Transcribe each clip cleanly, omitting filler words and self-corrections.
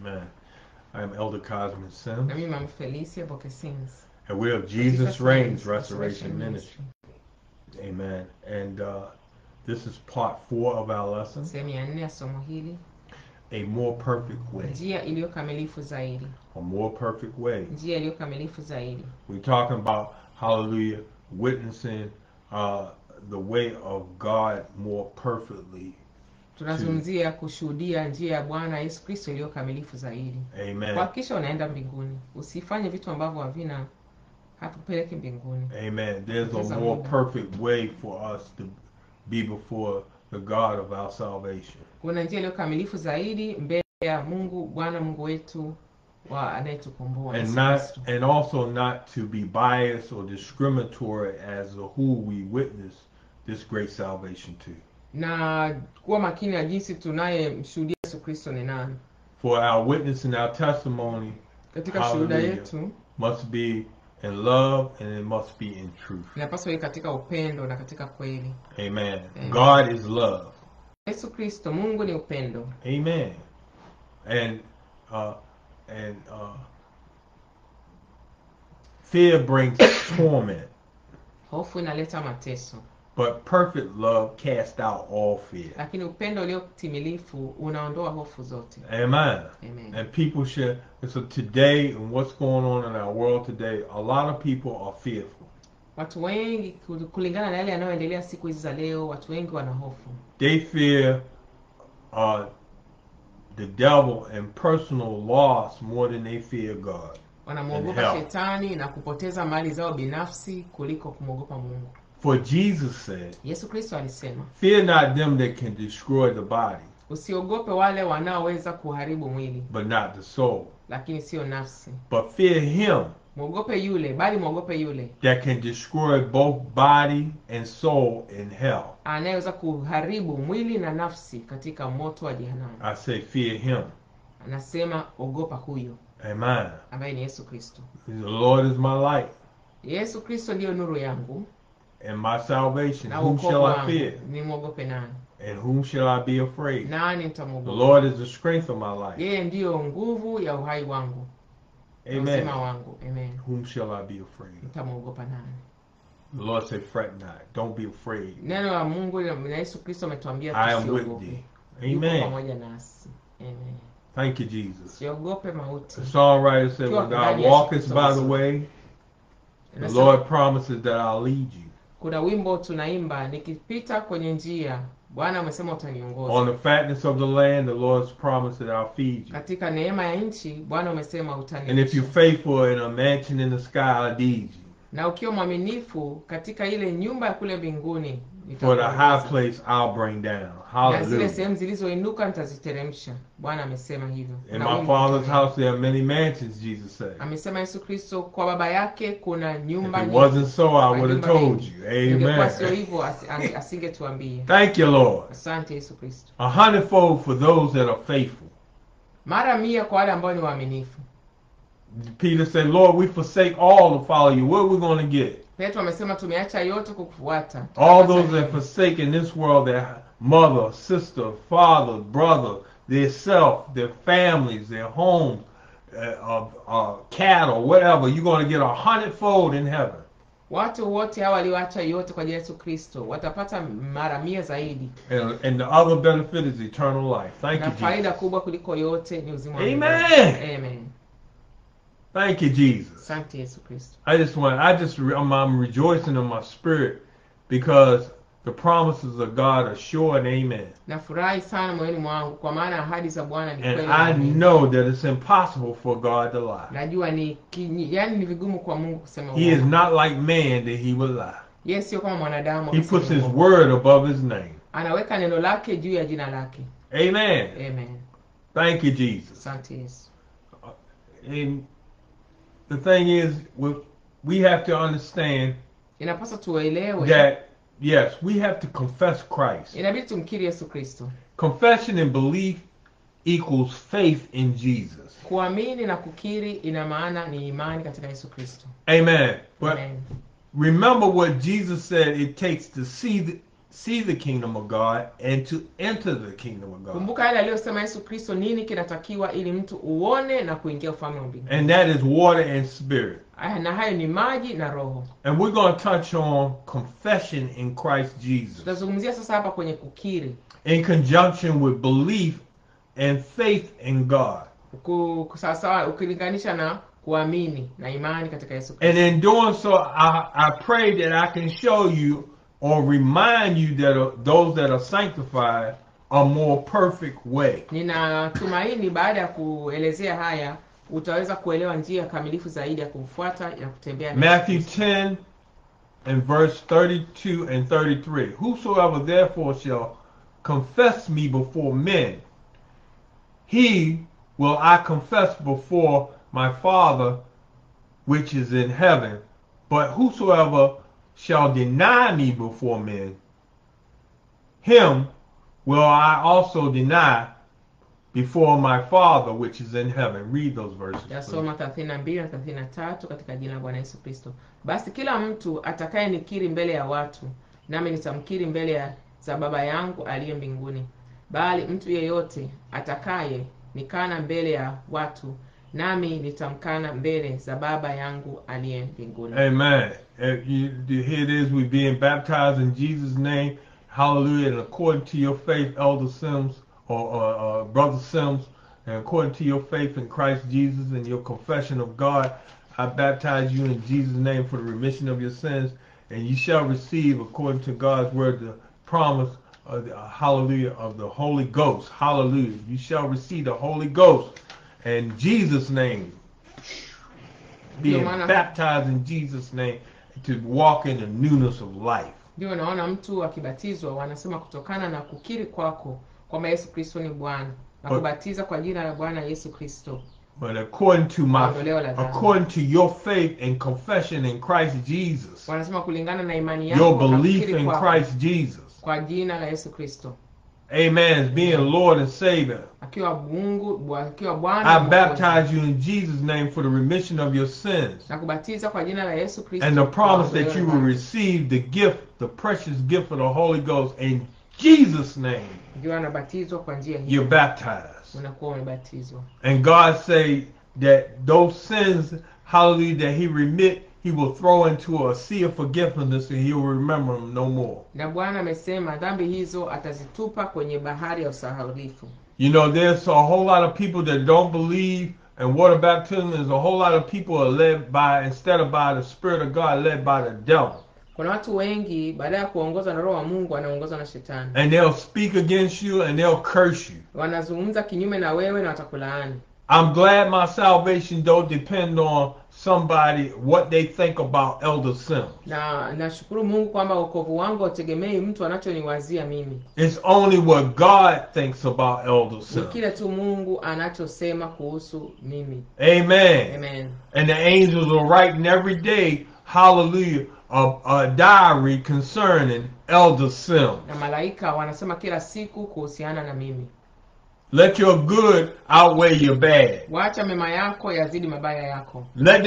Amen. I'm Elder Cosmin Sims. Na mimi Mama Felicia Boke Sims. And we're of Jesus Reigns Restoration Ministry. Amen. And this is part 4 of our lesson. Sehemu ya 4 ya somo hili. A more perfect way. Njia iliyo kamilifu zaidi. A more perfect way. Njia iliyo kamilifu zaidi. We're talking about, hallelujah, witnessing the way of God more perfectly. Tunazungumzia kushuhudia njia ya Bwana Yesu Kristo iliyo kamilifu zaidi. Amen. Kuhakikisha unaenda mbinguni. Usifanye vitu ambavyo havina hatupeleki mbinguni. Amen. There's a more perfect way for us to be before the God of our salvation. Kuna njia iliyo kamilifu zaidi mbele ya Mungu, Bwana Mungu wetu wa anayetukomboa. And also not to be biased or discriminatory as to who we witness this great salvation to. Na kuwa makini na jinsi tunayemshuhudia Yesu Kristo ni nani. For our witness and our testimony, katika shuhuda yetu, must be in love and it must be in truth. Inapaswa iwe katika upendo na katika kweli. Amen. God is love. Yesu Kristo, Mungu ni upendo. Amen. And fear brings torment. Hofu inaleta mateso. But perfect love casts out all fear. Lakini upendo ulio timilifu unaondoa hofu zote. Amen. Amen. And people should, so today and what's going on in our world today, a lot of people are fearful. Watu wengi kulingana na yale yanayoendelea siku hizi za leo, watu wengi wana hofu. They fear the devil and personal loss more than they fear God. Wanamwogopa shetani na kupoteza mali zao binafsi kuliko kumwogopa Mungu. For Jesus said, Yesu Kristo alisema, fear not them that can destroy the body. Usiogope wale wanaoweza kuharibu mwili. But not the soul. Lakini sio nafsi. But fear him. Mwogope yule, bali mwogope yule that can destroy both body and soul in hell. Anayeweza kuharibu mwili na nafsi katika moto wa jehanamu. I say fear him. Anasema ogopa huyo. Amen. Ambaye ni Yesu Kristo. The Lord is my light. Yesu Kristo ndiyo nuru yangu. And my salvation. Whom shall I fear? Ni mwogope nani? And whom shall I be afraid? Nani nitamwogopa? The Lord is the strength of my life. Yeye ndiyo nguvu ya uhai wangu. Amen. Wangu. Amen. Whom shall I be afraid? Nitamwogopa nani? The Lord said, fret not. Don't be afraid. Neno la Mungu na Yesu Kristo ametuambia tusiogope. I am with thee. Amen. Pamoja nasi. Amen. Thank you, Jesus. Siogope mauti. The songwriter said, when God walketh by the way, the Lord promises that I'll lead you. Kuna wimbo tunaimba, nikipita kwenye njia, Bwana amesema utaniongoza. On the fatness of the land, the Lord's promised that I'll feed you. Katika neema ya nchi, Bwana amesema utanilisha. And if you're faithful in a mansion in the sky, I'll lead you. Na ukiwa mwaminifu katika ile nyumba ya kule mbinguni, for the high place I'll bring down. Hallelujah. Na zile sehemu zilizoinuka nitaziteremsha. Bwana amesema hivyo. In my Father's house there are many mansions, Jesus said. Amesema Yesu Kristo, kwa baba yake kuna nyumba nyingi. If it wasn't so, I would have told you. Amen. Ingekuwa sio hivyo asingetuambia. Thank you, Lord. Asante Yesu Kristo. 100-fold for those that are faithful. Mara 100 kwa wale ambao ni waaminifu. Peter said, Lord, we forsake all to follow you. What are we going to get? Petro amesema tumeacha yote kukufuata. All those that forsake in this world, their mother, sister, father, brother, their self, their families, their homes, cattle, whatever, you're going to get 100-fold in heaven. Watu wote hawa walioacha yote kwa Yesu Kristo watapata mara 100 zaidi. And the other benefit is eternal life. Thank you, Jesus. Na faida kubwa kuliko yote ni uzima wa milele. Amen. Amen. Thank you, Jesus. Asante Yesu Kristo. I'm rejoicing in my spirit because the promises of God are sure and amen. Nafurahi sana moyoni mwangu kwa maana ahadi za Bwana ni kweli. And I know that it's impossible for God to lie. Najua ni vigumu kwa Mungu kusema uongo. He is not like man that he will lie. Yeye sio kama mwanadamu. He puts his word above his name. Anaweka neno lake juu ya jina lake. Amen. Amen. Thank you, Jesus. Asante Yesu. And the thing is, we have to understand inapaswa tuelewe that yes, we have to confess Christ. Inabidi tumkiri Yesu Kristo. Confession and belief equals faith in Jesus. Kuamini na kukiri ina maana ni imani katika Yesu Kristo. Amen. But Amen. Remember what Jesus said it takes to see the kingdom of God and to enter the kingdom of God. Kumbuka yale aliyosema Yesu Kristo, nini kinatakiwa ili mtu uone na kuingia ufalme wa mbinguni. And that is water and spirit. Na hayo ni maji na roho. And we're going to touch on confession in Christ Jesus. Tutazungumzia sasa hapa kwenye kukiri. In conjunction with belief and faith in God. Sawa ukilinganisha na kuamini na imani katika Yesu Kristo. And in doing so, I pray that I can show you or remind you that those that are sanctified a more perfect way. Ninatumaini baada ya kuelezea haya utaweza kuelewa njia kamilifu zaidi ya kumfuata ya kutembea. Matthew 10 and verse 32 and 33. Whosoever therefore shall confess me before men, he will I confess before my Father which is in heaven. But whosoever shall deny me before men, him will I also deny before my Father which is in heaven. Read those verses. Yasoma 32 na 33 katika jina la Bwana Yesu Kristo. Basi kila mtu atakaye nikiri mbele ya watu, nami nitamkiri mbele za Baba yangu aliye mbinguni. Bali mtu yeyote atakaye nikana mbele ya watu, nami nitamkana mbele za Baba yangu aliye mbinguni. Amen. Here it is, we being baptized in Jesus' name. Hallelujah. And according to your faith, Elder Sims or Brother Sims, and according to your faith in Christ Jesus and your confession of God, I baptize you in Jesus' name for the remission of your sins, and you shall receive, according to God's word, the promise of the, hallelujah, of the Holy Ghost. Hallelujah. You shall receive the Holy Ghost in Jesus' name. Being baptized in Jesus' name to walk in the newness of life. Ndio naona mtu akibatizwa wanasema kutokana na kukiri kwako kwamba Yesu Kristo ni Bwana na kubatiza kwa jina la Bwana Yesu Kristo. But according to your faith and confession in Christ Jesus, wanasema kulingana na imani yako, your belief in Christ Jesus, kwa jina la Yesu Kristo. Amen. As being Lord and Savior. Akiwa Mungu, akiwa Bwana. I baptize you in Jesus' name for the remission of your sins. Na kubatiza kwa jina la Yesu Kristo. And the promise that you will receive the gift, the precious gift of the Holy Ghost in Jesus' name. Ndio anabatizwa kwa njia hii. You're baptized. Unakuwa umebatizwa. And God say that those sins, hallelujah, that he remit, he will throw into a sea of forgiveness and he will remember them no more. Na Bwana amesema dhambi hizo atazitupa kwenye bahari ya usahaulifu. You know, there's a whole lot of people that don't believe in water baptism. There's a whole lot of people are led by, instead of by the Spirit of God, led by the devil. Kuna watu wengi baada ya kuongozwa na Roho wa Mungu wanaongozwa na shetani. And they'll speak against you and they'll curse you. Wanazungumza kinyume na wewe na watakulaani. I'm glad my salvation don't depend on somebody, what they think about Elder Sims. Na nashukuru Mungu kwamba wokovu wangu hautegemei mtu anachoniwazia mimi. It's only what God thinks about Elder Sims. Ni kile tu Mungu anachosema kuhusu mimi. Amen. Amen. And the angels are writing every day, hallelujah, a diary concerning Elder Sims. Na malaika wanasema kila siku kuhusiana na mimi. Let your good outweigh your bad. Wacha mema yako yazidi mabaya yako. Let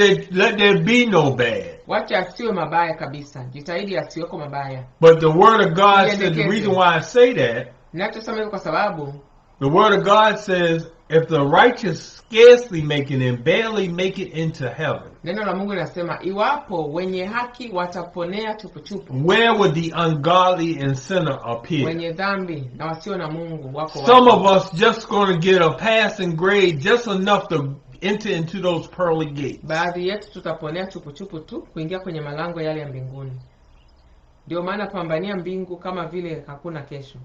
there be no bad. Wacha asiwe mabaya kabisa. Jitahidi asiweko mabaya. But the word of God says, the reason why I say that, ninachosema kwa sababu the word of God says, if the righteous scarcely make it and barely make it into heaven, neno la Mungu linasema iwapo wenye haki wataponea chupuchupu, where would the ungodly and sinner appear? Wenye dhambi na wasio na Mungu wako. Some of us just going to get a passing grade, just enough to enter into those pearly gates. Baadhi yetu tutaponea chupuchupu tu kuingia kwenye malango yale ya mbinguni. Ndio maana pambania mbingu kama vile hakuna kesho.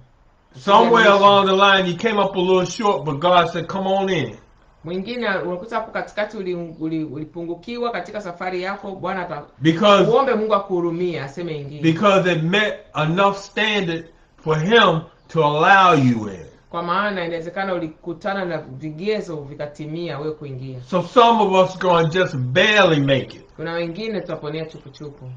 Somewhere along the line you came up a little short, but God said, come on in. Mwingine unakuta hapo katikati ulipungukiwa katika safari yako, Bwana uombe Mungu akuhurumie aseme ingia. Because it met enough standard for him to allow you in. Kwa maana inawezekana ulikutana na vigezo vikatimia wewe kuingia. So some of us going just barely make it. Kuna wengine tutaponea chupuchupu.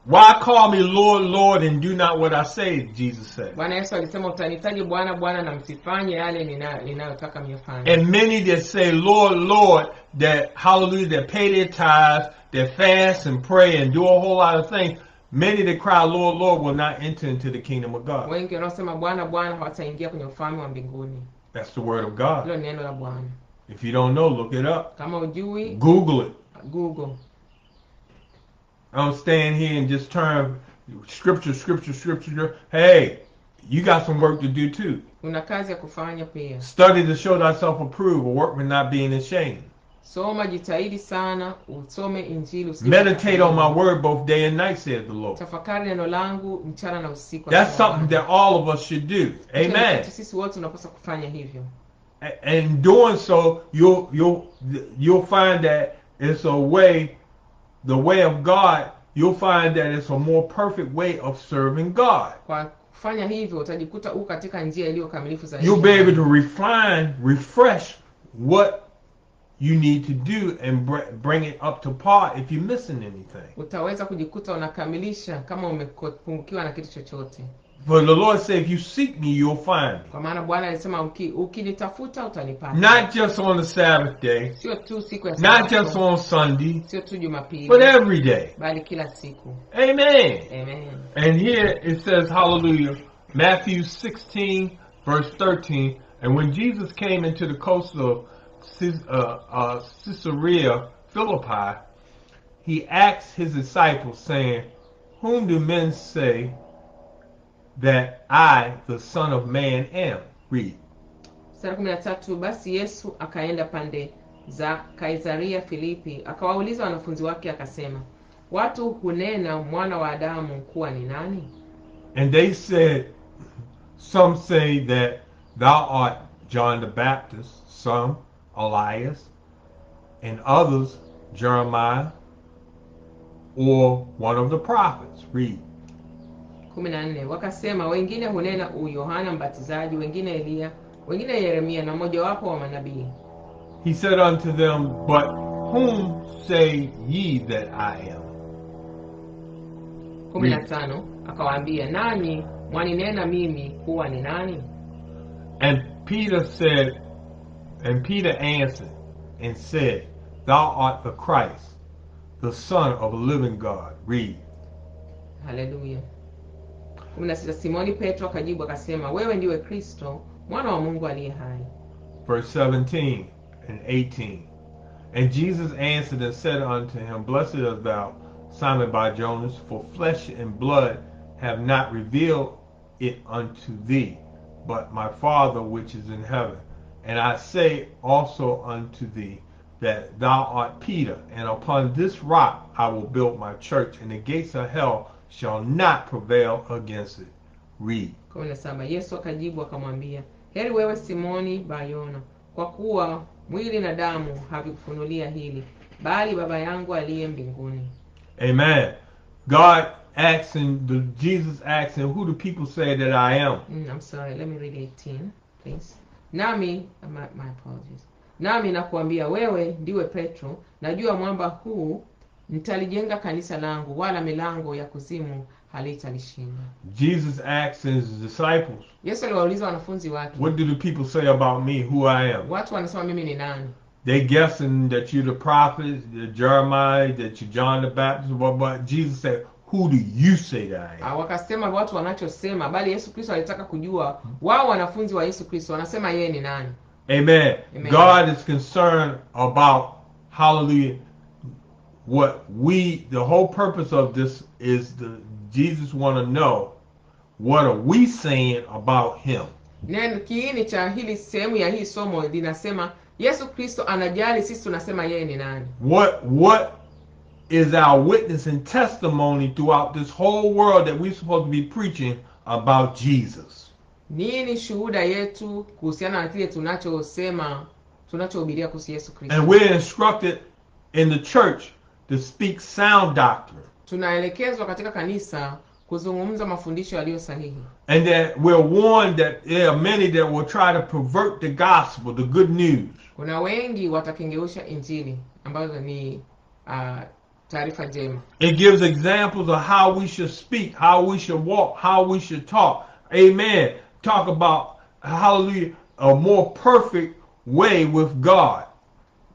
Why call me Lord, Lord, and do not what I say, Jesus said. Bwana Yesu alisema utanitaji Bwana, Bwana na msifanye yale ninayotaka myafanye. And many that say Lord, Lord, that hallelujah, that pay their tithes, that fast and pray and do a whole lot of things, many that cry, Lord, Lord, will not enter into the kingdom of God. Wengi wanaosema Bwana Bwana hawataingia kwenye ufalme wa mbinguni. That's the word of God. Hilo ni neno la Bwana. If you don't know, look it up. Kama hujui, Google it. Google. Don't stand here and just turn scripture. Hey, you got some work to do too. Una kazi ya kufanya pia. Study to show thyself approved, a workman not being ashamed. Soma, jitahidi sana, usome Injili. Meditate on my word both day and night, said the Lord. Tafakari neno langu mchana na usiku. That's something that all of us should do. Amen. Sisi wote tunapaswa kufanya hivyo. And doing so, you'll find that it's a way, the way of God. You'll find that it's a more perfect way of serving God. Kwa kufanya hivyo utajikuta uko katika njia iliyo kamilifu zaidi. You'll be able to refresh what you need to do and bring it up to par if you're missing anything. Utaweza kujikuta unakamilisha kama umepungukiwa na kitu chochote. For the Lord said, if you seek me, you'll find me. Kwa maana Bwana alisema ukinitafuta utanipata. Not just on the Sabbath day. Sio tu siku ya Not just on Sunday. Sio tu Jumapili. But every day. Bali kila siku. Amen. Amen. And here it says, hallelujah, Matthew 16, verse 13, and when Jesus came into the coast of Caesarea Philippi, he asked his disciples, saying, whom do men say that I, the Son of Man, am? Read. Sura 13, basi Yesu akaenda pande za Kaisaria Filipi, akawauliza wanafunzi wake akasema, watu hunena mwana wa Adamu kuwa ni nani? And they said, some say that thou art John the Baptist, some Elias, and others Jeremiah, or one of the prophets. Read. 14, wakasema wengine hunena Yohana Mbatizaji, wengine Elia, wengine Yeremia na mmoja wapo wa manabii. He said unto them, but whom say ye that I am? 15, akawaambia nanyi mwaninena mimi kuwa ni nani? And Peter answered and said, thou art the Christ, the Son of a living God. Read. Hallelujah. 16, Simoni Petro akajibu akasema, wewe ndiwe Kristo, mwana wa Mungu aliye hai. Verse 17 and 18. And Jesus answered and said unto him, blessed art thou, Simon Bar-Jonas, for flesh and blood have not revealed it unto thee, but my Father which is in heaven. And I say also unto thee, that thou art Peter, and upon this rock I will build my church, and the gates of hell shall not prevail against it. Read. 17, Yesu akajibu akamwambia, heri wewe Simoni Bar-Yona, kwa kuwa mwili na damu havikufunulia hili, bali Baba yangu aliye mbinguni. Amen. Jesus asking, who do people say that I am? I'm sorry, let me read 18, please. Nami, my apologies. Nami nakuambia wewe ndiwe Petro, na juu ya mwamba huu nitalijenga kanisa langu, wala milango ya kuzimu halitalishinda. Jesus asked his disciples, Yesu aliwauliza wanafunzi wake, what do the people say about me, who I am? watu wanasema mimi ni nani? They guessing that you're the prophet, Jeremiah, that you're John the Baptist, but Jesus said, who do you say that I am? Wakasema watu wanachosema, bali Yesu Kristo alitaka kujua wao wanafunzi wa Yesu Kristo wanasema yeye ni nani. Amen. Amen. God is concerned about, hallelujah, the whole purpose of this is Jesus want to know, what are we saying about him? Neno kiini cha hili sehemu ya hii somo linasema Yesu Kristo anajali sisi tunasema yeye ni nani. What is our witness and testimony throughout this whole world that we're supposed to be preaching about Jesus? Nini shuhuda yetu kuhusiana na kile tunachohubiria kuhusu Yesu Kristo? And we're instructed in the church to speak sound doctrine. Tunaelekezwa katika kanisa kuzungumza mafundisho yaliyo sahihi. And that we're warned that there are many that will try to pervert the gospel, the good news. Kuna wengi watakengeusha injili ambazo ni taarifa njema. It gives examples of how we should speak, how we should walk, how we should talk. Amen. Talk about, hallelujah, a more perfect way with God.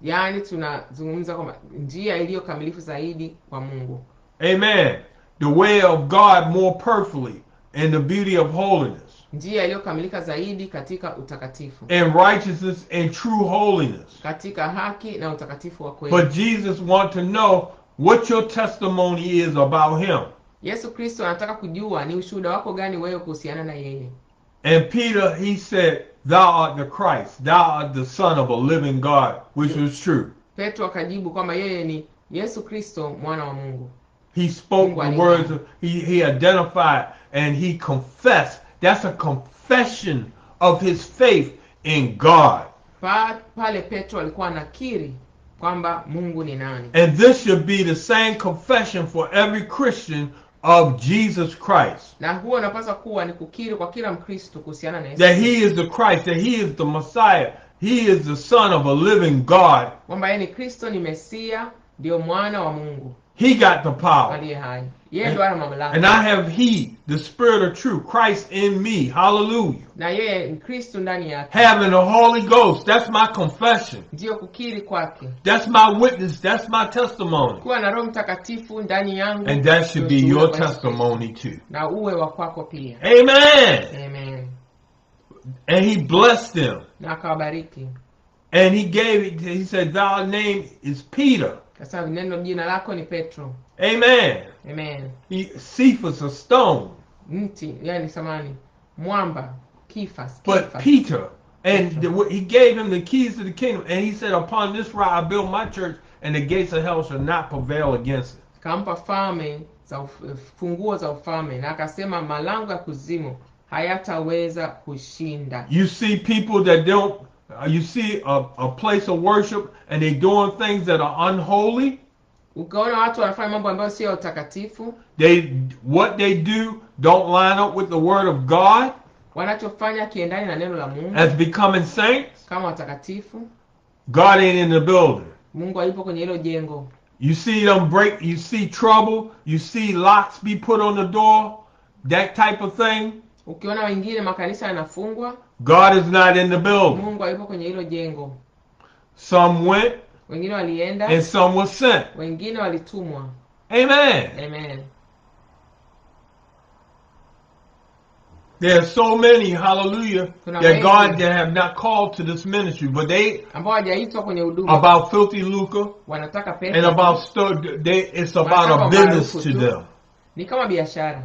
Yaani tunazungumza kwamba njia iliyo kamilifu zaidi kwa Mungu. Amen. the way of God more perfectly in the beauty of holiness, njia iliyokamilika zaidi katika utakatifu, in righteousness and true holiness. katika haki na utakatifu wa kweli. But Jesus wants to know what your testimony is about him. Yesu Kristo anataka kujua ni ushuhuda wako gani wewe kuhusiana na yeye. And Peter, he said, thou art the Christ, thou art the Son of a living God, which was true. Petro akajibu kwamba yeye ni Yesu Kristo mwana wa Mungu. He spoke the words, he identified and he confessed. That's a confession of his faith in God. Pale Petro alikuwa anakiri kwamba Mungu ni nani. And this should be the same confession for every Christian of Jesus Christ. Na huo unapaswa kuwa ni kukiri kwa kila Mkristo kuhusiana na Yesu. That he is the Christ, that he is the Messiah, he is the Son of a living God. Kwamba yeye ni Kristo, ni Mesia, ndio mwana wa Mungu. He got the power. Aliye hai. Yeye ndo ana mamlaka. And I have he, the Spirit of truth, Christ in me. Hallelujah. Na yeye ni Kristo ndani yake. Having the Holy Ghost, that's my confession. Ndio kukiri kwake. That's my witness, that's my testimony. Kuwa na Roho Mtakatifu ndani yangu. And that should be your testimony too. Na uwe wa kwako pia. Amen. Amen. And he blessed them. Na akawabariki. And he gave it, he said, thy name is Peter. Sasa neno jina lako ni Petro. Amen. Amen. Cephas, a stone. Mti, yani samani, mwamba, Kephas. But Peter, and he gave him the keys to the kingdom, and he said, upon this rock I build my church, and the gates of hell shall not prevail against it. Kampa funguo za ufalme, na akasema malango ya kuzimu hayataweza kushinda. You see people that don't, you see a place of worship, and they doing things that are unholy. Ukaona watu wanafanya mambo ambayo sio utakatifu. What they do don't line up with the word of God. Wanachofanya kiendani na neno la Mungu. As becoming saints. Kama watakatifu. God ain't in the building. Mungu hayupo kwenye hilo jengo. You see them break, you see trouble, you see locks be put on the door, that type of thing. Ukiona wengine makanisa yanafungwa. God is not in the building. Mungu hayupo kwenye hilo jengo. Some went. Wengine walienda. And some were sent. Wengine walitumwa. Amen. Amen. There are so many, hallelujah, that God that have not called to this ministry, but they about filthy lucre and about it's about a business to them. Ni kama biashara.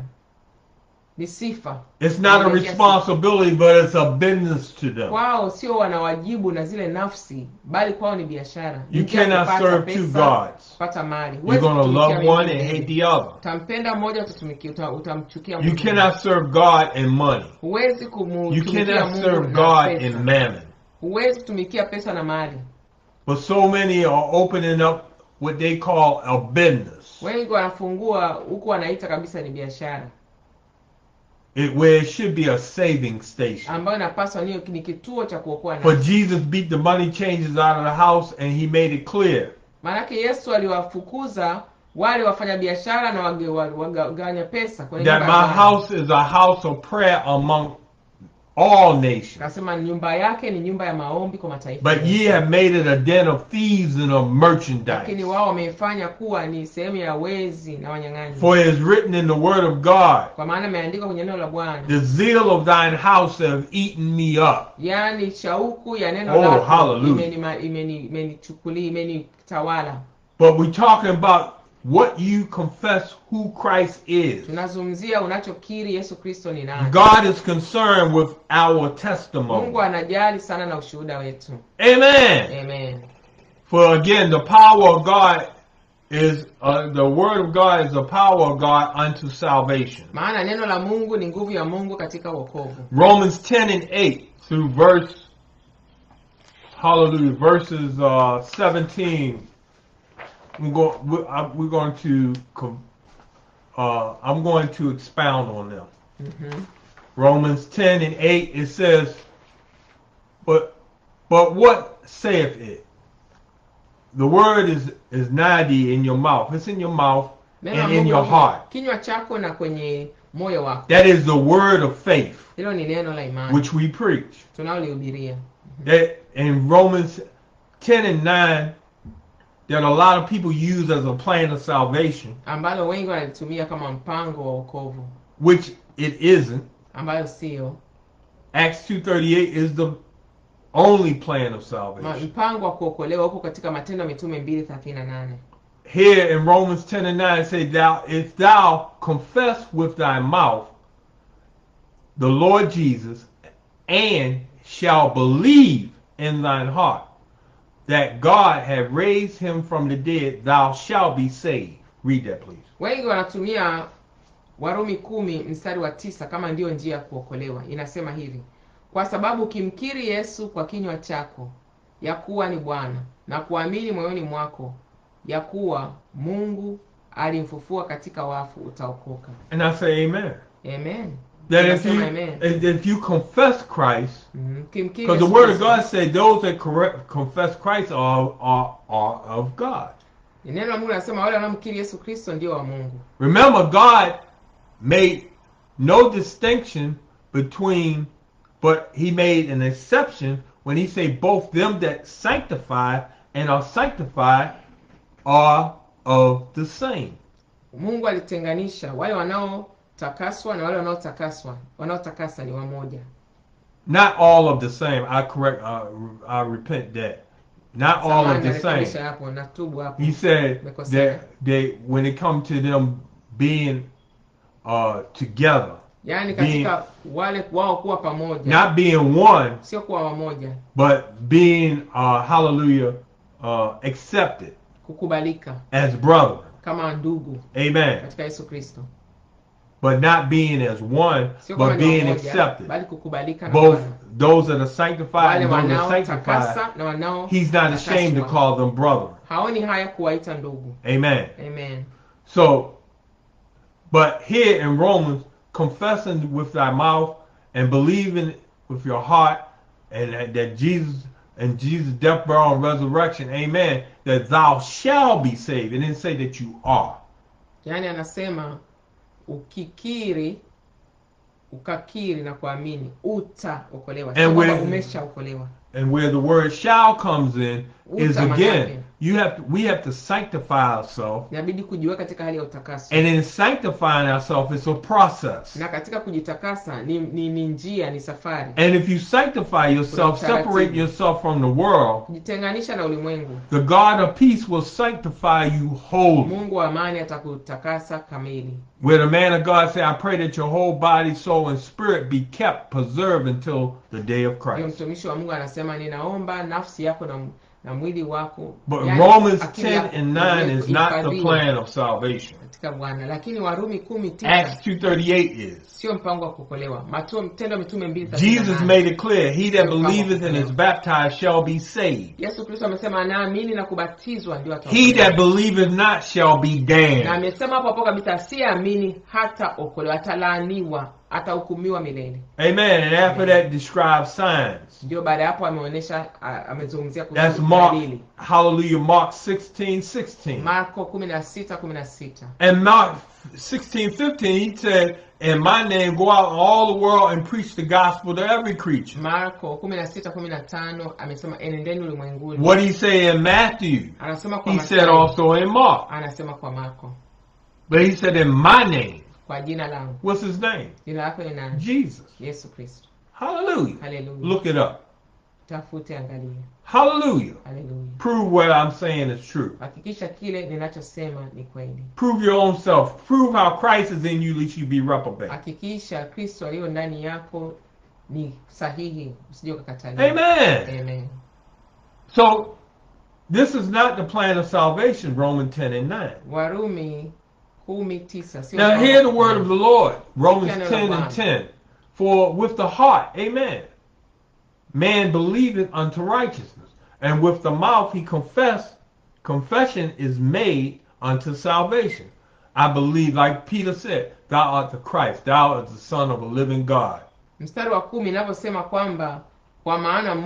Ni sifa. It's not a responsibility, but it's a business to them. Kwao sio wanawajibu na zile nafsi, bali kwao ni biashara. You cannot serve two gods. Pata mali. You're going to love one and hate the other. Utampenda mmoja utamchukia mwingine. You cannot serve God and money. Huwezi You cannot serve God and mammon. Huwezi kutumikia pesa na mali. But so many are opening up what they call a business. Wengi wanafungua huku wanaita kabisa ni biashara. Where it should be a saving station. Ambayo inapaswa ni kituo cha kuokoa nafsi. But Jesus beat the money changers out of the house and he made it clear. Maana Yesu aliwafukuza wale wafanya biashara na wagawanya pesa kwenye that my house is a house of prayer among all nations. Kasema nyumba yake ni nyumba ya maombi kwa mataifa. But ye have made it a den of thieves and of merchandise. Lakini wao wamefanya kuwa ni sehemu ya wezi na wanyang'anyi. For it is written in the word of God. Kwa maana imeandikwa kwenye neno la Bwana. The zeal of thine house have eaten me up. Yani shauku ya neno lako imenitawala. But we're talking about what you confess who Christ is. Tunazungumzia unachokiri Yesu Kristo ni nani. God is concerned with our testimony. Mungu anajali sana na ushuhuda wetu. Amen. Amen. For again, the power of God is the word of God is the power of God unto salvation. Maana neno la Mungu ni nguvu ya Mungu katika wokovu. Romans 10:8 through verses 17. I'm going to expound on them. Romans 10:8 it says, but what saith it? The word is nigh thee in your mouth. It's in your mouth and in your heart. Kinywa chako na kwenye moyo wako. That is the word of faith. Hilo ni neno la imani. Which we preach. Tunalihubiria. That in Romans 10:9 that a lot of people use as a plan of salvation, ambalo wengi wanalitumia kama mpango wa wokovu, which it isn't. ambayo sio. Acts 2:38 is the only plan of salvation. Mpango wa kuokolewa huko katika Matendo ya Mitume 2:38. Here in Romans 10:9 it says, if thou confess with thy mouth the Lord Jesus, and shall believe in thine heart that God hath raised him from the dead, thou shalt be saved. Read that, please. Wengi wanatumia Warumi 10:9 kama ndio njia ya kuokolewa. Inasema hivi: kwa sababu ukimkiri Yesu kwa kinywa chako ya kuwa ni Bwana na kuamini moyoni mwako ya kuwa Mungu alimfufua katika wafu, utaokoka. And I say amen. Amen. That if you confess Christ, Because the Word of God said those that confess Christ are of God. Neno la Mungu linasema wale wanaomkiri Yesu Kristo ndio wa Mungu. Remember, God made no distinction between, but he made an exception when he said both them that sanctify and are sanctified are of the same. Mungu alitenganisha wale wanaotakaswa na wale wanaotakasa ni wamoja. Not all of the same. I repent that. Not all of the same. He said that when it comes to them being together, yani katika wale wao kuwa pamoja, not being one, sio kuwa wamoja, but being hallelujah accepted, kukubalika as brother, kama ndugu, amen, katika Yesu Kristo. But not being as one, but being accepted. Both those that are sanctified and those that are sanctified, he's not ashamed to call them brother. Amen. Amen. So, but here in Romans, confessing with thy mouth and believing with your heart and that Jesus death, burial, and resurrection, amen, that thou shalt be saved. And then say that you are. Yani anasema ukakiri na kuamini utaokolewa. Umeshaokolewa. And where the word shall comes in is again, we have to sanctify ourselves. Inabidi kujiweka katika hali ya utakaso. And in sanctifying ourselves, it's a process. Na katika kujitakasa ni njia, ni safari. And if you sanctify yourself, separate yourself from the world, kujitenganisha na ulimwengu, the God of peace will sanctify you wholly. Mungu wa amani atakutakasa kamili. Where the man of God said, I pray that your whole body, soul, and spirit be kept, preserved until the day of Christ. Mtumishi wa Mungu anasema ninaomba nafsi yako na mwili wako. But Romans 10:9 is not the plan of salvation. Katika Bwana. Lakini Warumi 10:9 Acts 2:38 is. Sio mpango wa kuokolewa. Matendo Mitume 2:38. Jesus made it clear, he that believeth and is baptized shall be saved. Yesu Kristo amesema anaamini na kubatizwa ndio ataokolewa. He that believeth not shall be damned. Na amesema hapo kabisa asiamini hata okolewa, atalaaniwa, atahukumiwa milele. Amen. And after that describes signs. Ndio baada hapo ameonyesha amezungumzia kuhusu dalili. Hallelujah, Mark 16:16. Marko 16:16. And Mark 16:15 he said, in my name go out in all the world and preach the gospel to every creature. Marko 16:15 amesema enendeni ulimwenguni. What did he say in Matthew? Anasema kwa he said also in Mark. Anasema kwa Marko. But he said in my name. Kwa jina langu. What's his name? Jina lako ni nani? Jesus. Yesu Kristo. Hallelujah. Hallelujah. Look it up. Tafute, angalia. Hallelujah. Hallelujah. Prove what I'm saying is true. Hakikisha kile ninachosema ni kweli. Prove your own self. Prove how Christ is in you, lest you be reprobate. Hakikisha Kristo aliyo ndani yako ni sahihi, usije ukakataliwa. Amen. Amen. So this is not the plan of salvation, Romans 10:9. Warumi 10:9. Now hear the word of the Lord, Romans 10:10. For with the heart, amen, man believeth unto righteousness, and with the mouth he confession is made unto salvation. I believe, like Peter said, thou art the Christ, thou art the Son of a living God. Mstari wa 10 inavyosema kwamba kwa maana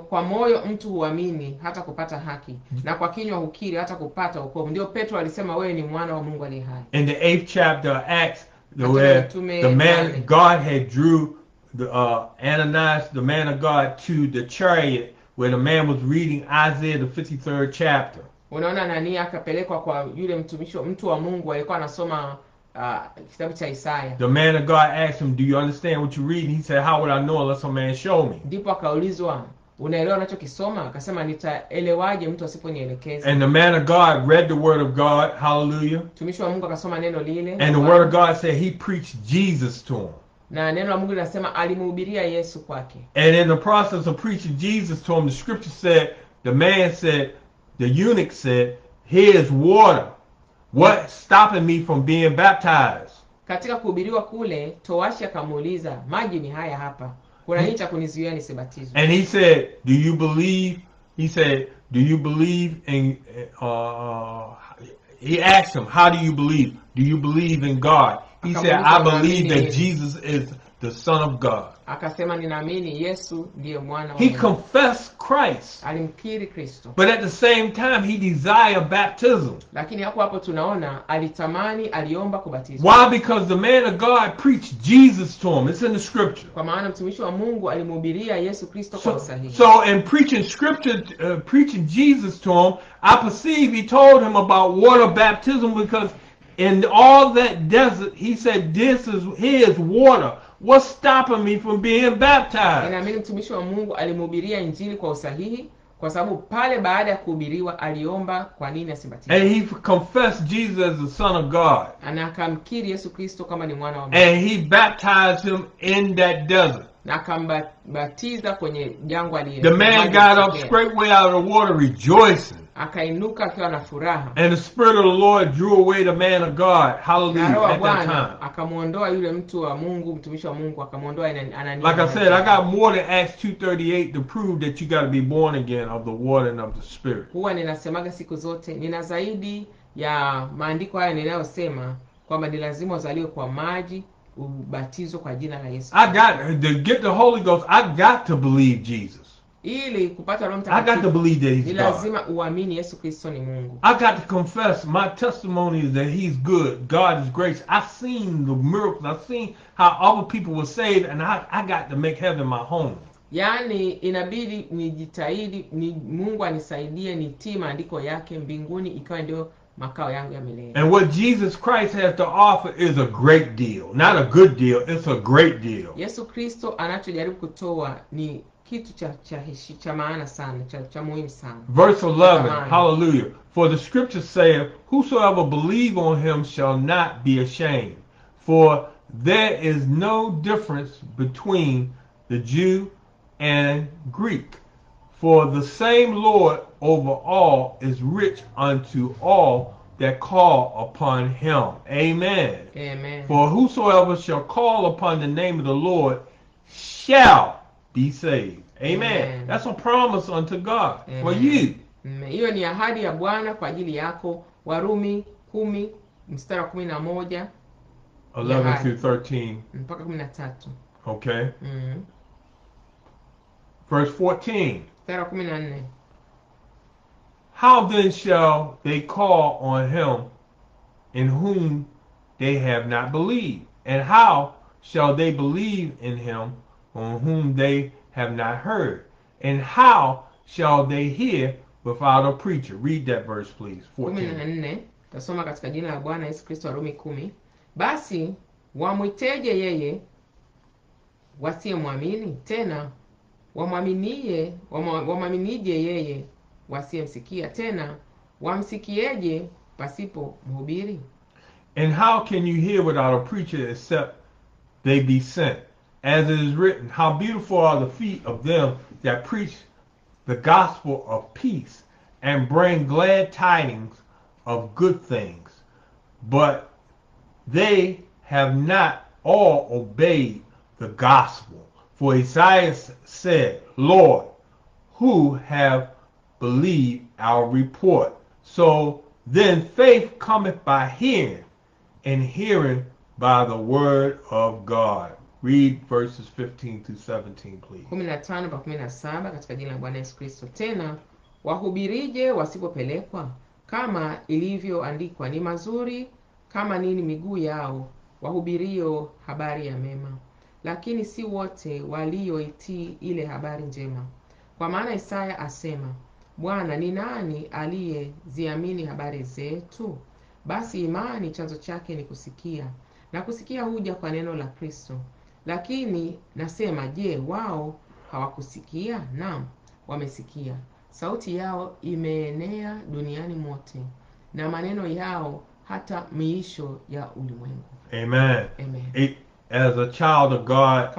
kwa moyo mtu huamini hata kupata haki, na kwa kinywa hukiri hata kupata wokovu. Ndio Petro alisema wewe ni mwana wa Mungu aliye hai. In the 8th chapter of Acts, where the man God had drew Ananias, the man of God, to the chariot where the man was reading Isaiah the 53rd chapter. Unaona Anania akapelekwa kwa yule mtu wa Mungu alikuwa anasoma kitabu cha Isaya. The man of God asked him, "Do you understand what you read?" And he said, "How would I know unless a man show me?" Ndipo akaulizwa, unaelewa unachokisoma? Akasema, nitaelewaje mtu asiponielekeza? And the man of God read the word of God. Hallelujah. Mtumishi wa Mungu akasoma neno lile. And the word of God said he preached Jesus to him. Na neno la Mungu linasema alimhubiria Yesu kwake. And in the process of preaching Jesus to him, the scripture said, the man said, the eunuch said, "Here's water. What's stopping me from being baptized?" Katika kuhubiriwa kule, towashi akamuuliza, maji ni haya hapa. Kuna nini cha kunizuia nisibatizwe? And he said, "Do you believe?" He said, "Do you believe in?" He asked him, "How do you believe? Do you believe in God?" He said, "I believe that Jesus is the Son of God." Akasema, ninaamini Yesu ndiye mwana wa He Mungu. confessed Christ. Alimkiri Kristo. But at the same time, he desired baptism. Lakini hapo tunaona alitamani, aliomba kubatizwa. Why? Because the man of God preached Jesus to him. It's in the scripture. Kwa maana mtumishi wa Mungu alimhubiria Yesu Kristo kwa usahihi. So in preaching scripture, preaching Jesus to him, I perceive he told him about water baptism, because in all that desert, he said, here's water. What's stopping me from being baptized? Ninaamini mtumishi wa Mungu alimhubiria injili kwa usahihi, kwa sababu pale baada ya kuhubiriwa aliomba kwa nini asibatizwe. And he confessed Jesus as the Son of God. Na akamkiri Yesu Kristo kama ni mwana wa Mungu. And he baptized him in that desert. Na akambatiza kwenye jangwa lile. The man got up straightway out of the water rejoicing. Akainuka akiwa na furaha. And the Spirit of the Lord drew away the man of God. Hallelujah. At that time. Akamuondoa yule mtu wa Mungu, mtumishi wa Mungu, akamuondoa Anania. Like I said, I got more than Acts 2:38 to prove that you got to be born again of the water and of the Spirit. Huwa ninasemaga siku zote, nina zaidi ya maandiko haya ninayosema kwamba ni lazima uzaliwe kwa maji, ubatizo kwa jina la Yesu. I got to get the Holy Ghost. I got to believe Jesus. Ili kupata Roho I got to believe that he's ni God. lazima uamini Yesu Kristo ni Mungu. I got to confess. My testimony is that he's good. God is gracious. I've seen the miracles. I've seen how other people were saved, and I got to make heaven my home. Yani inabidi nijitahidi, ni Mungu anisaidie nitii maandiko yake, mbinguni ikawa ndio makao yangu ya milele. And what Jesus Christ has to offer is a great deal. Not a good deal, it's a great deal. Yesu Kristo anachojaribu kutoa ni kitu cha maana sana, cha muhimu sana. Verse 11, hallelujah. For the scripture saith, "Whosoever believe on him shall not be ashamed. For there is no difference between the Jew and Greek. For the same Lord over all is rich unto all that call upon him." Amen. Amen. For whosoever shall call upon the name of the Lord shall be saved. Amen. Amen. That's a promise unto God. Amen. For you. Hiyo ni ahadi ya Bwana kwa ajili yako. Warumi 10 mstari wa 11 11 through 13. mpaka 13. Okay. Verse 14. Mstari wa 14. How then shall they call on him in whom they have not believed? And how shall they believe in him on whom they have not heard? And how shall they hear without a preacher? Read that verse, please. 14. 14. Tasoma katika jina la Bwana Yesu Kristo, Warumi 10. Basi wamwiteje yeye wasiyemwamini? Tena wamwaminije yeye wasiyemsikia? Tena wamsikieje pasipo mhubiri? And how can you hear without a preacher except they be sent? As it is written, "How beautiful are the feet of them that preach the gospel of peace and bring glad tidings of good things." But they have not all obeyed the gospel. For Isaiah said, "Lord, who have believed our report?" So then faith cometh by hearing, and hearing by the word of God. Read verses 15 to 17, please. 15 mpaka 17 katika jina la Bwana Yesu Kristo. Tena wahubirije wasipopelekwa? Kama ilivyoandikwa, ni mazuri kama nini miguu yao wahubirio habari ya mema. Lakini si wote walioitii ile habari njema. Kwa maana Isaya asema, Bwana, ni nani aliyeziamini habari zetu? Basi imani chanzo chake ni kusikia, na kusikia huja kwa neno la Kristo. Lakini nasema, je, wao hawakusikia? Naam, wamesikia. Sauti yao imeenea duniani mote, na maneno yao hata miisho ya ulimwengu. Amen. Amen. As a child of God,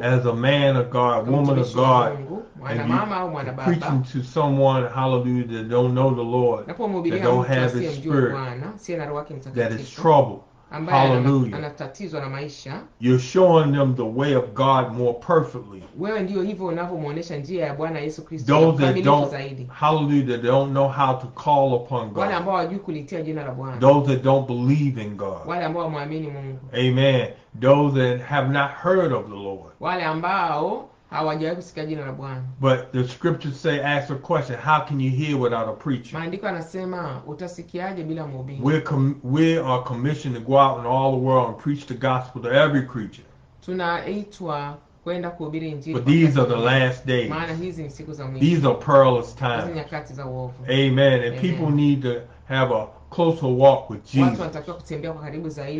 as a man of God, woman of God, and preaching to someone, hallelujah, that don't know the Lord, that don't have His Spirit, that is troubled, hallelujah, you're showing them the way of God more perfectly. Those that don't, hallelujah, that don't know how to call upon God, those that don't believe in God, amen, those that have not heard of the Lord. But the scriptures say, ask a question, how can you hear without a preacher? We are commissioned to go out in all the world and preach the gospel to every creature. But these are the last days. These are perilous times. Amen. And people need to have a closer walk with Jesus.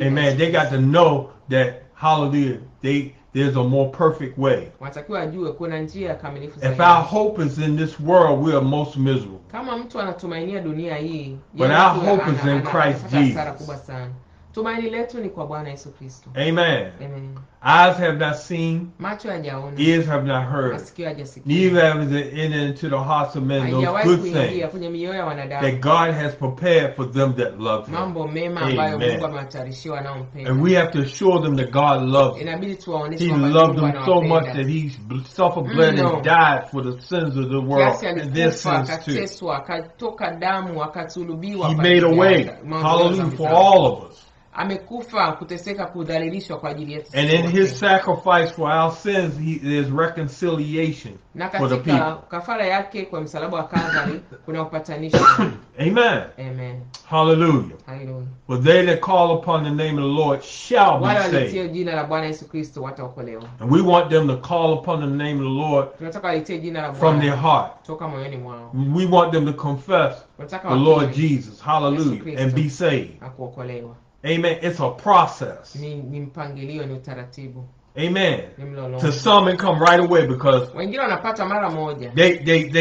Amen. They got to know that, hallelujah, there's a more perfect way. If our hope is in this world, we are most miserable. But our hope is in Christ Jesus. Amen. Amen. Eyes have not seen, ears have not heard, neither have it entered into the hearts of men those good things that God has prepared for them that love Him. Amen. And we have to assure them that God loves them. He loved them so much that He suffered, bled, and died for the sins of the world and their sins too. He made a way, hallelujah, for all of us. And in His sacrifice for our sins, there's reconciliation for the people. Amen. Amen. Hallelujah. Hallelujah. But they that call upon the name of the Lord shall be saved. And we want them to call upon the name of the Lord from their heart. We want them to confess the Lord Jesus, hallelujah, and be saved. Amen. It's a process. Amen. To some it come right away because they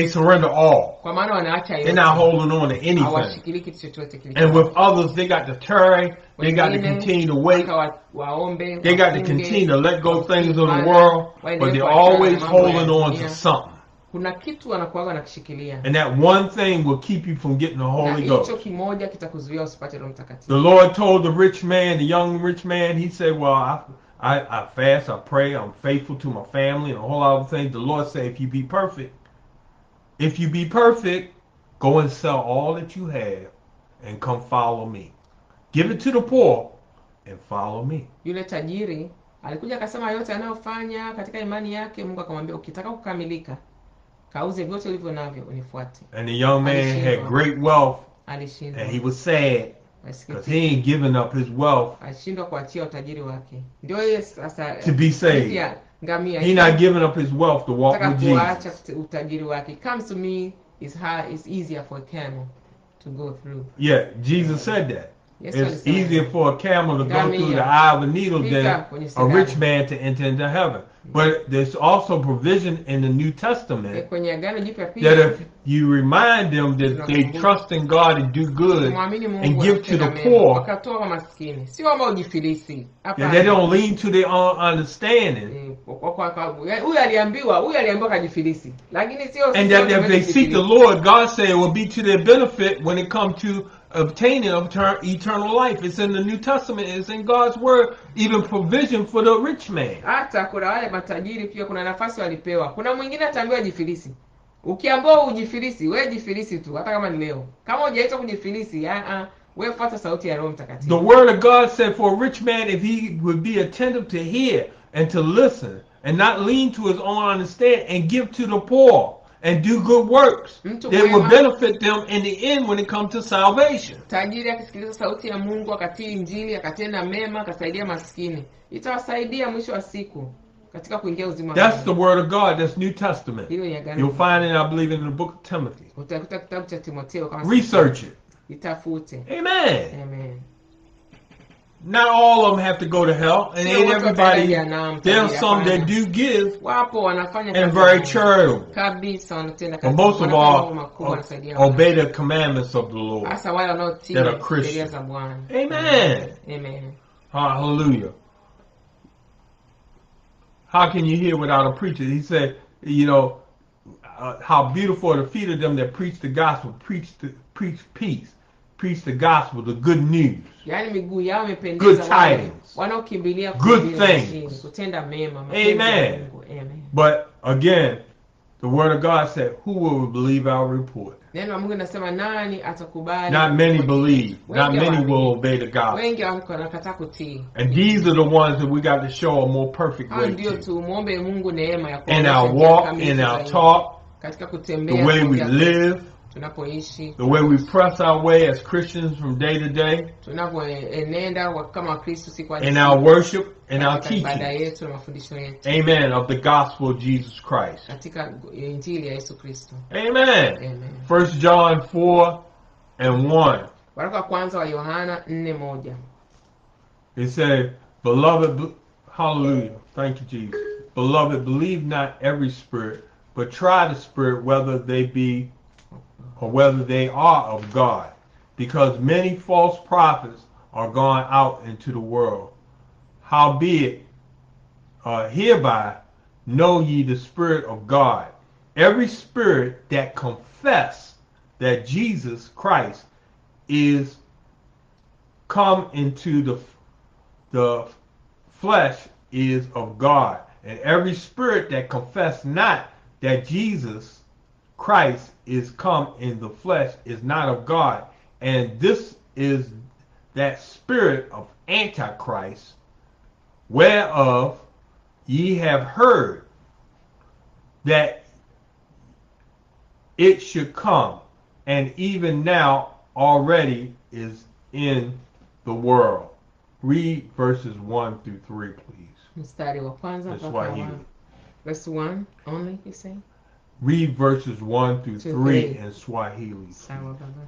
surrender all. They're not holding on to anything. And with others, they got to tarry. They got to continue to wait. They got to continue to let go things of the world. But they're always holding on to something. And that one thing will keep you from getting the Holy Ghost. The Lord told the rich man, the young rich man, He said, well, I fast, I pray, I'm faithful to my family, and a whole lot of things. The Lord said, if you be perfect, go and sell all that you have and come follow me. Give it to the poor and follow me. Yule tajiri alikuja akasema yote anayofanya katika imani yake. Mungu akamwambia, ukitaka kukamilika, kauze vyote ulivyo navyo unifuate. And the young man had great wealth, and he was sad because he ain't given up his wealth to be saved. He not giving up his wealth to walk with Jesus. It comes to me, it's easier for a camel to go through. Yeah, Jesus said that. It's easier for a camel to go through the eye of a needle than a rich man to enter into heaven. But there's also provision in the New Testament that if you remind them that they trust in God and do good and give to the poor, that they don't lean to their own understanding, and that if they seek the Lord, God said it will be to their benefit when it comes to obtaining eternal life. It's in the New Testament. It's in God's word. Even provision for the rich man. Kuna nafasi walipewa. Kuna mwingine ataambiwa jifilisi. Ukiambiwa ujifilisi, wewe jifilisi tu hata kama ni leo. Kama hujaitwa kujifilisi, wewe fuata sauti ya Roho Mtakatifu. The word of God said for a rich man, if he would be attentive to hear and to listen and not lean to his own understanding and give to the poor and do good works, that will benefit them in the end when it comes to salvation. Tajiri akisikiliza sauti ya Mungu, akatii Injili, akatenda mema, akasaidia maskini, itawasaidia mwisho wa siku katika kuingia uzima wa That's the milele. word of God. That's New Testament. Hiyo ni agano. You'll find it, I believe, in the book of Timothy. Utakuta kitabu cha Timotheo kama Research it. itafute. Amen. Amen. Not all of them have to go to hell, and ain't everybody. There's some that do give Wapo wanafanya and kazi very ya charitable. kabisa, wanatenda But kazi. most of all, wanasaidia obey the commandments of the Lord. hasa wale wanaotii that are Christian. sheria za Bwana. Amen. Amen. Hallelujah. How can you hear without a preacher? He said, you know, how beautiful are the feet of them that preach the gospel, preach peace, preach the gospel, the good news. Yani miguu yao imependeza, Good tidings. wanaokimbilia Good things. kutenda mema. Amen. Amen. But again, the word of God said, who will believe our report? Neno la Mungu linasema nani atakubali? Not many believe. Not many will obey the gospel. Wengi wanakataa kutii. And these are the ones that we got to show a more perfect way Ndio to. tumuombe Mungu neema ya In our walk, in our talk, katika the kutembea, way we live, tunapoishi, the way we press our way as Christians from day to day, tunapoenenda kama Wakristo siku hadi in siku, our worship, in our katika ibada teaching. yetu na mafundisho yetu. Amen. Of the gospel of Jesus Christ. Katika injili ya Yesu Kristo. Amen. Amen. 1 John 4:1. Waraka kwanza wa Yohana 4:1. It said, beloved, hallelujah. Thank you, Jesus. Beloved, believe not every spirit, but try the spirit whether they be or whether they are of God, because many false prophets are gone out into the world. Howbeit, hereby know ye the Spirit of God. Every spirit that confess that Jesus Christ is come into the flesh is of God. And every spirit that confess not that Jesus Christ is come in the flesh is not of God. And this is that spirit of Antichrist, whereof ye have heard that it should come, and even now already is in the world. Read verses 1 through 3, please. Mstari wa kwanza That's mpaka Swahili. verse 1 only, you say? Read verses 1 through 3 3. in Swahili. Sawa baba.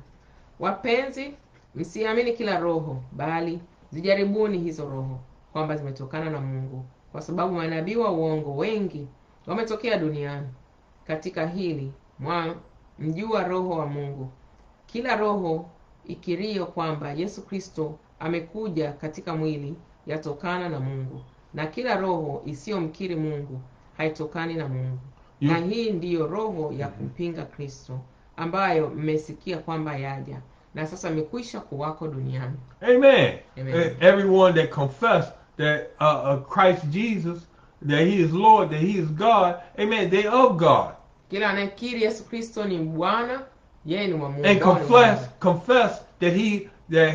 Wapenzi, msiamini kila roho, bali zijaribuni hizo roho kwamba zimetokana na Mungu, kwa sababu manabii wa uongo wengi wametokea duniani. Katika hili mjua roho wa Mungu. Kila roho ikirio kwamba Yesu Kristo amekuja katika mwili yatokana na Mungu, na kila roho isiyomkiri Mungu haitokani na Mungu. Na hii ndiyo roho ya kumpinga Kristo, ambayo mmesikia kwamba yaja na sasa amekwisha kuwako duniani. Amen. Amen. Everyone that confess that Christ Jesus, that he is Lord, that he is God, amen, they of God. Kila anayekiri Yesu Kristo ni Bwana, yeye ni wa Mungu. And confess that he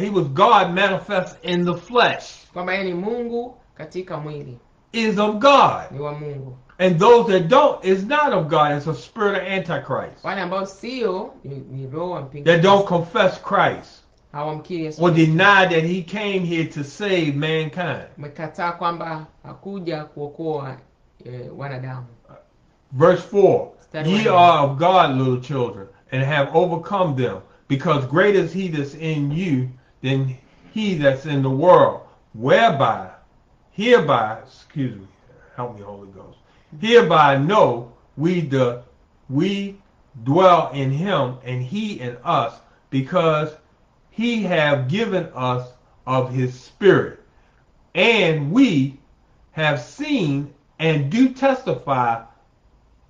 was God manifest in the flesh, kwamba yeye ni Mungu katika mwili, is of God. ni wa Mungu. And those that don't is not of God. It's a spirit of Antichrist. Wale ambao sio ni roho wa mpinga That don't confess Christ hawamkiri Yesu or Kristo. deny that he came here to save mankind. Mekataa kwamba hakuja kuokoa wanadamu. Verse 4. Stand Ye right are of God, little children, and have overcome them, because greater is he that's in you than he that's in the world. Hereby, excuse me, help me, Holy Ghost. Hereby know we dwell in him, and he in us, because he have given us of his Spirit. And we have seen and do testify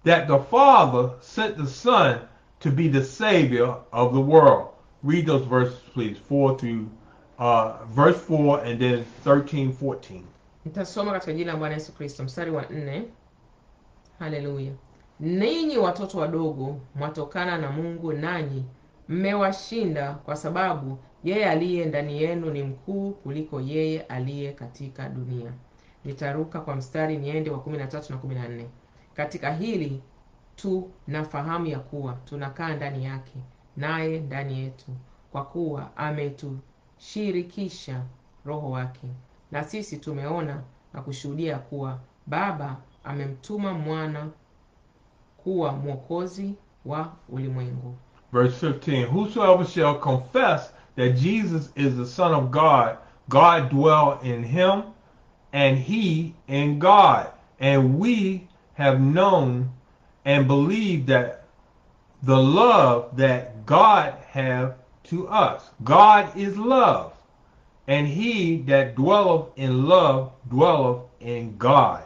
that the Father sent the Son to be the Savior of the world. Read those verses, please, verse 4 and then 13, 14. Nitasoma katika jina la Bwana Yesu Kristo, mstari wa 4. Haleluya. Ninyi watoto wadogo mwatokana na Mungu, nanyi mmewashinda, kwa sababu yeye aliye ndani yenu ni mkuu kuliko yeye aliye katika dunia. Nitaruka kwa mstari niende wa 13 na 14. Katika hili tu nafahamu ya kuwa tunakaa ndani yake, naye ndani yetu, kwa kuwa ametushirikisha roho wake. Na sisi tumeona na kushuhudia kuwa Baba amemtuma mwana kuwa mwokozi wa ulimwengu. Verse 15, whosoever shall confess that Jesus is the Son of God, God dwell in him, and he in God. And we have known and believed that the love that God hath to us. God is love, and he that dwelleth in love dwelleth in God,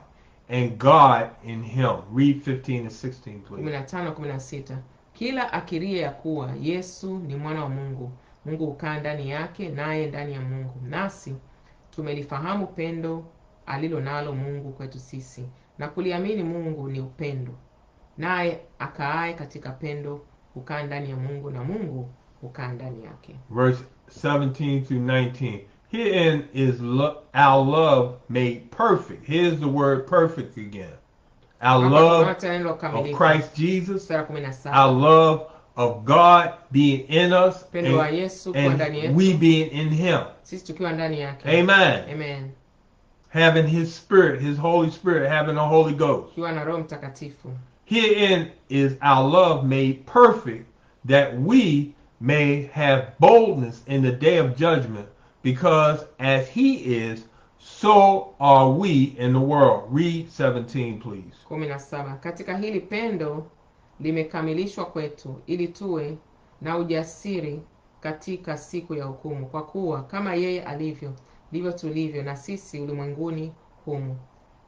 and God in him. Read 15 and 16, please. 15-16. Kila akirie ya kuwa Yesu ni mwana wa Mungu, Mungu hukaa ndani yake, naye ndani ya Mungu. Nasi tumelifahamu pendo alilo nalo Mungu kwetu sisi, na kuliamini Mungu ni upendo. Naye akaaye katika pendo hukaa ndani ya Mungu, na Mungu hukaa ndani yake. Verse 17 through 19. Herein is our love made perfect. Here's the word perfect again. Our love of Christ Jesus, our love of God being in us, and we being in him. Amen. Amen. Having his spirit, his Holy Spirit, having the Holy Ghost. Herein is our love made perfect, that we may have boldness in the day of judgment, because as he is, so are we in the world. Read 17, please. 17. Katika hili pendo limekamilishwa kwetu, ili tuwe na ujasiri katika siku ya hukumu. Kwa kuwa kama yeye alivyo, ndivyo tulivyo na sisi ulimwenguni humu.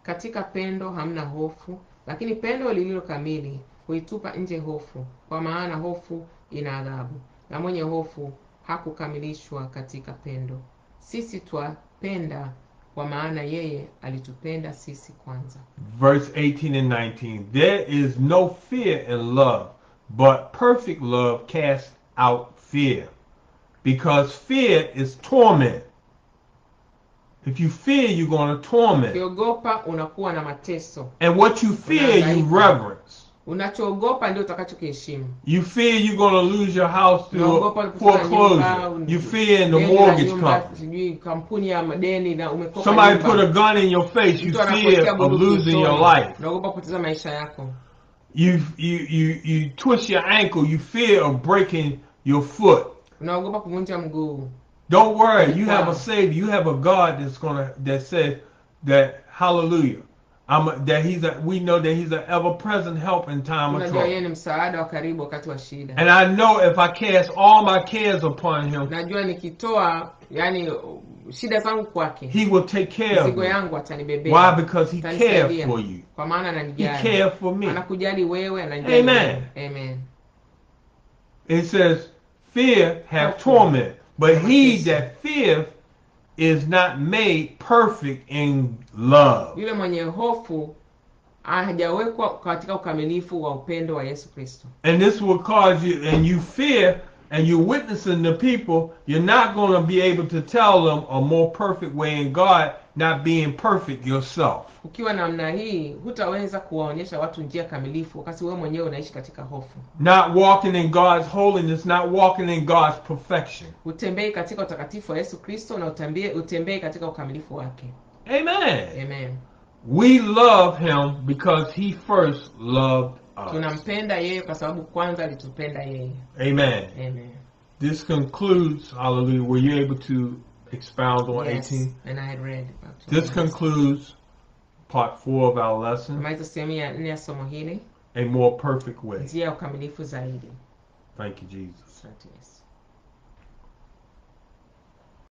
Katika pendo hamna hofu, lakini pendo lililo kamili huitupa nje hofu, kwa maana hofu ina adhabu, na mwenye hofu hakukamilishwa katika pendo. Sisi twapenda kwa maana yeye alitupenda sisi kwanza. Verse 18 and 19. There is no fear in love, but perfect love casts out fear, because fear is torment. If you fear, you're going to torment. Ukiogopa unakuwa na mateso. And what you fear, you reverence. Unachoogopa ndio utakachokiheshimu. You fear you're going to lose your house through foreclosure. You fear in the mortgage company. Kampuni ya madeni na umekopa. Somebody put a gun in your face. You fear of losing your life. Unaogopa kupoteza maisha yako. You twist your ankle. You fear of breaking your foot. Unaogopa kuvunja mguu. Don't worry. You have a Savior. You have a God that says that, hallelujah. We know that he's an ever-present help in time of trouble. And I know if I cast all my cares upon him, he will take care of me. Why? Because he cares for you. He cares for me. Amen. Amen. It says, fear hath torment, but he that feareth is not made perfect in love. Yule mwenye hofu hajawekwa katika ukamilifu wa upendo wa Yesu Kristo. And this will cause you, and you fear, and you're witnessing the people, you're not going to be able to tell them a more perfect way in God, not being perfect yourself. Ukiwa namna hii, hutaweza kuwaonyesha watu njia kamilifu wakati wewe mwenyewe unaishi katika hofu. Not walking in God's holiness, not walking in God's perfection. Utembei katika utakatifu wa Yesu Kristo na utembei katika ukamilifu wake. Amen. Amen. We love him because he first loved us. Tunampenda yeye kwa sababu kwanza alitupenda yeye. Amen. Amen. This concludes, hallelujah, were you able to expound on 18? Yes, and I had read. This concludes part 4 of our lesson. A more perfect way. Njia ya ukamilifu zaidi. Thank you, Jesus. Asante Yesu.